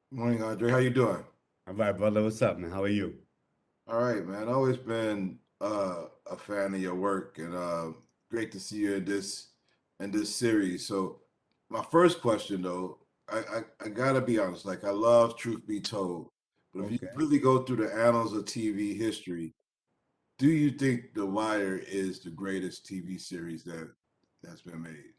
Morning, Andre. How you doing? All right, brother. What's up, man? How are you? All right, man. Always been a fan of your work, and great to see you in this series. So, my first question, though, I gotta be honest. Like, I love Truth Be Told, but if you Okay. really go through the annals of TV history, do you think The Wire is the greatest TV series that's been made?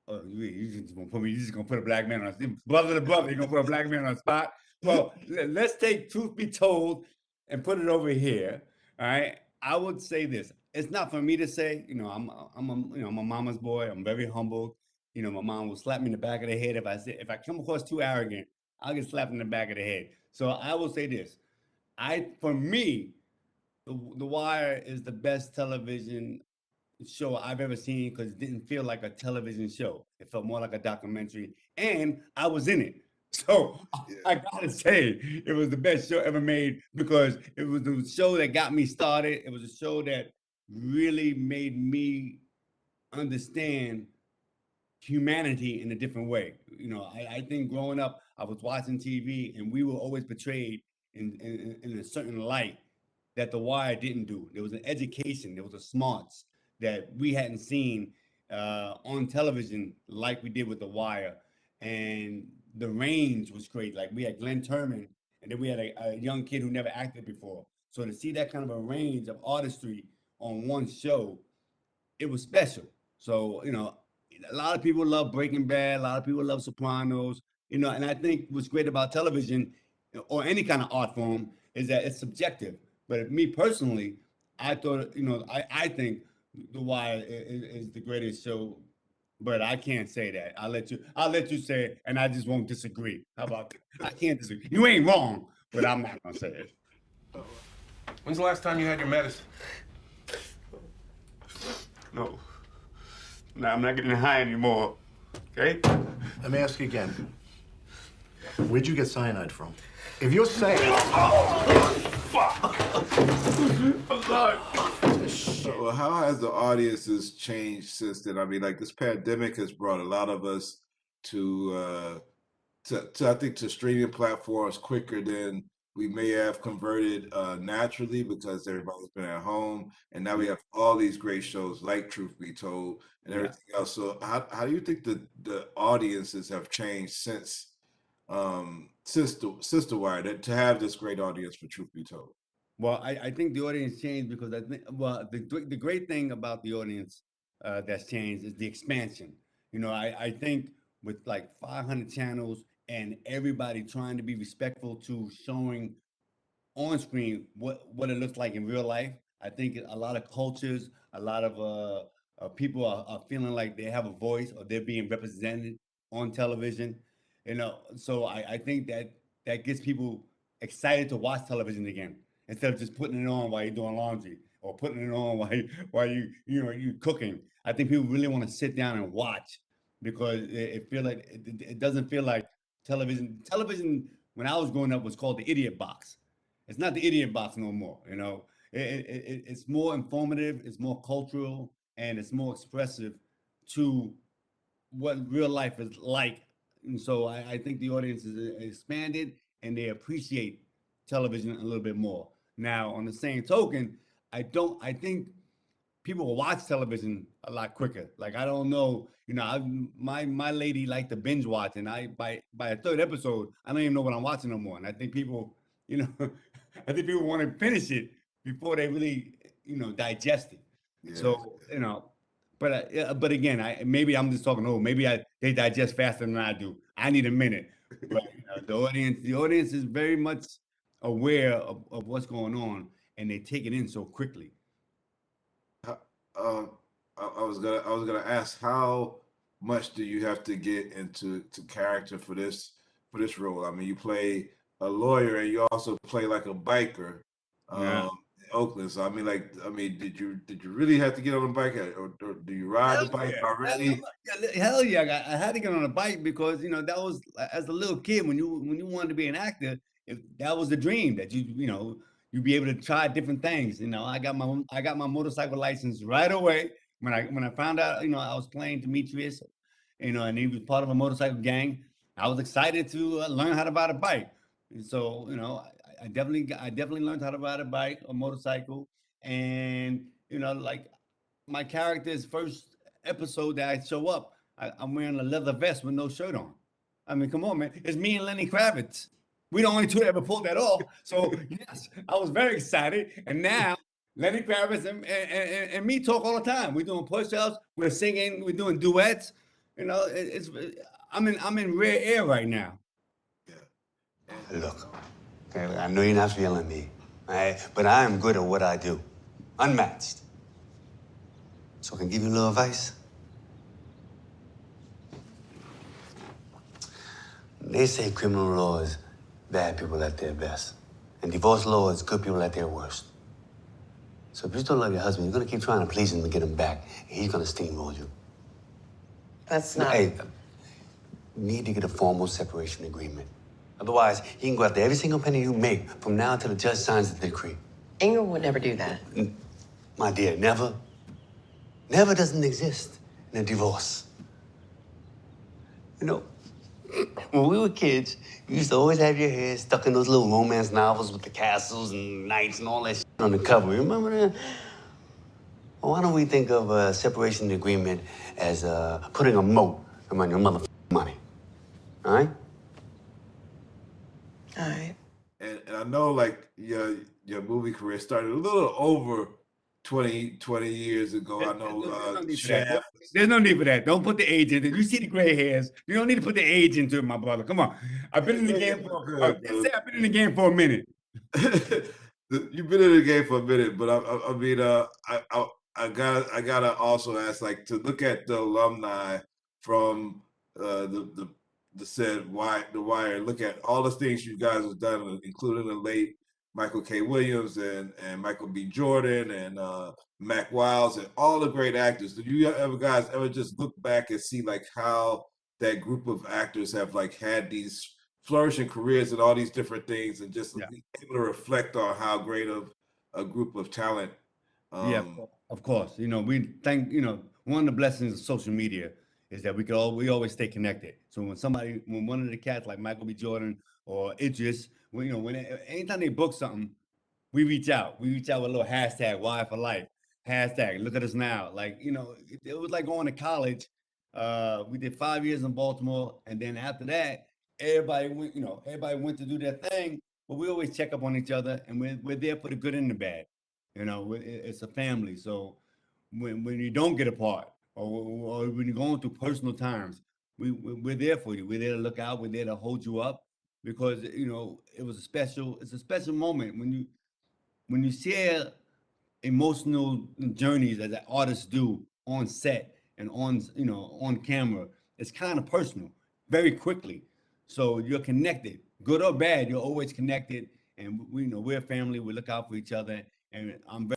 Oh, you just gonna put me. You just gonna put a black man on brother to brother. You gonna put a black man on the spot? Well, let's take truth be told and put it over here. All right. I would say this. It's not for me to say. I'm a mama's boy. I'm very humbled. My mom will slap me in the back of the head if I come across too arrogant. I'll get slapped in the back of the head. So I will say this. For me, the Wire is the best television show I've ever seen because it didn't feel like a television show. It felt more like a documentary, and I was in it. So Yeah. I gotta say, it was the best show ever made because it was the show that got me started. It was a show that really made me understand humanity in a different way. I think growing up, I was watching TV and we were always portrayed in a certain light that The Wire didn't do. There was an education, there was a smarts that we hadn't seen on television like we did with The Wire. And the range was great. Like we had Glenn Turman, and then we had a young kid who never acted before. So to see that kind of a range of artistry on one show, it was special. So, a lot of people love Breaking Bad, a lot of people love Sopranos, and I think what's great about television or any kind of art form is that it's subjective. But me personally, I thought, I think The Wire is the greatest show, but I can't say that. I'll let you say it, and I just won't disagree. How about that? I can't disagree. You ain't wrong, but I'm not gonna say it. When's the last time you had your medicine? No. No, I'm not getting high anymore. Okay? Let me ask you again. Where'd you get cyanide from? If you're saying... I'm sorry. Well, how has the audiences changed since then? I mean, like this pandemic has brought a lot of us to to I think to streaming platforms quicker than we may have converted naturally because everybody's been at home, and now we Yeah, have all these great shows like Truth Be Told and yeah. everything else. So how do you think the audiences have changed since the Wire to have this great audience for Truth Be Told? Well, I think the audience changed because I think, well, the great thing about the audience that's changed is the expansion. I think with like 500 channels and everybody trying to be respectful to showing on screen what it looks like in real life. I think a lot of cultures, a lot of people are feeling like they have a voice or they're being represented on television. So I think that gets people excited to watch television again instead of just putting it on while you're doing laundry or putting it on while you cooking. I think people really want to sit down and watch because it feel like it doesn't feel like television. Television when I was growing up was called the idiot box. It's not the idiot box no more. It's more informative, it's more cultural, and it's more expressive to what real life is like. And so I think the audience is expanded and they appreciate television a little bit more. Now, on the same token, I think people will watch television a lot quicker. Like I don't know, my lady liked to binge watch, and I by a third episode, I don't even know what I'm watching no more. And I think people, I think people want to finish it before they really, digest it. Yeah. So but again, I maybe I'm just talking. Oh, maybe they digest faster than I do. I need a minute. But the audience is very much aware of what's going on, and they take it in so quickly. How- I was gonna ask how much do you have to get into character for this role? I mean, you play a lawyer and you also play like a biker Yeah. in Oakland. So I mean, did you really have to get on a bike, or do you ride Hell the bike yeah. already? Hell yeah. I had to get on a bike because, that was as a little kid when you wanted to be an actor, that was the dream that you'd be able to try different things. I got my motorcycle license right away when I found out, I was playing Demetrius, and he was part of a motorcycle gang. I was excited to learn how to ride a bike. And so, you know, I definitely learned how to ride a bike, a motorcycle, and you know, like my character's first episode that I show up, I'm wearing a leather vest with no shirt on. I mean, come on, man. It's me and Lenny Kravitz. We the only two that ever pulled that off. So yes, I was very excited. And now Lenny Kravitz and me talk all the time. We're doing push-ups, we're singing, we're doing duets. You know, I'm in rare air right now. Yeah. Look, okay, I know you're not feeling me, all right? But I am good at what I do, unmatched. So I can give you a little advice. They say criminal law is bad people at their best, and divorce law is good people at their worst. So if you still love your husband, you're gonna keep trying to please him to get him back, and he's gonna steamroll you. That's not. Hey, you need to get a formal separation agreement. Otherwise, he can go after every single penny you make from now until the judge signs the decree. Ingram would never do that. My dear, never. Never doesn't exist in a divorce. You know, when we were kids, you used to always have your hair stuck in those little romance novels with the castles and knights and all that shit on the cover. You remember that? Well, why don't we think of a separation agreement as putting a moat around your motherfucking money? All right? All right. And I know like your movie career started a little over 20 years ago. I know Shaft. There's no need for that. Don't put the age in it. You see the gray hairs. You don't need to put the age into it, my brother. Come on. I've been in the game for I've been in the game for a minute. You've been in the game for a minute, but I mean, I gotta also ask, like, to look at the alumni from the said the Wire. Look at all the things you guys have done, including the late Michael K. Williams and Michael B. Jordan and Mac Wiles and all the great actors. Did you guys ever just look back and see like how that group of actors have like had these flourishing careers and all these different things, and just be able to reflect on how great of a group of talent? Yeah, of course. You know, we thank, you know, one of the blessings of social media is that we always stay connected. So when one of the cats like Michael B. Jordan or Idris, when, you know, anytime they book something, we reach out. We reach out with a little hashtag Why for Life, hashtag Look at us now. Like, you know, it was like going to college. We did 5 years in Baltimore, and then after that, everybody went to do their thing. But we always check up on each other, and we're there for the good and the bad. You know, it's a family. So when you don't get apart, or when you're going through personal times, we're there for you. We're there to look out. We're there to hold you up, because you know it's a special moment when you share emotional journeys as artists do on set and on camera. It's kind of personal, very quickly. So you're connected, good or bad. You're always connected, and we're a family. We look out for each other, and I'm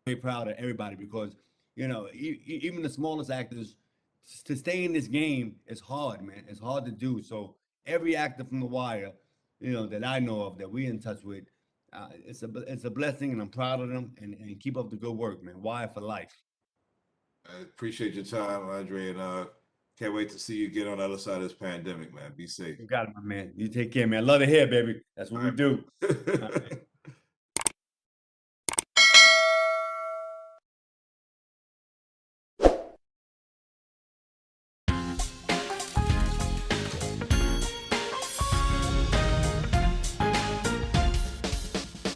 very proud of everybody, because you know even the smallest actors, to stay in this game is hard, man. It's hard to do. So every actor from The Wire, you know, that I know of, that we're in touch with, it's a blessing, and I'm proud of them. And keep up the good work, man. Wire for life. I appreciate your time, Andre, and can't wait to see you get on the other side of this pandemic, man. Be safe. You got it, my man. You take care, man. Love the hair, baby. That's what we do. All right.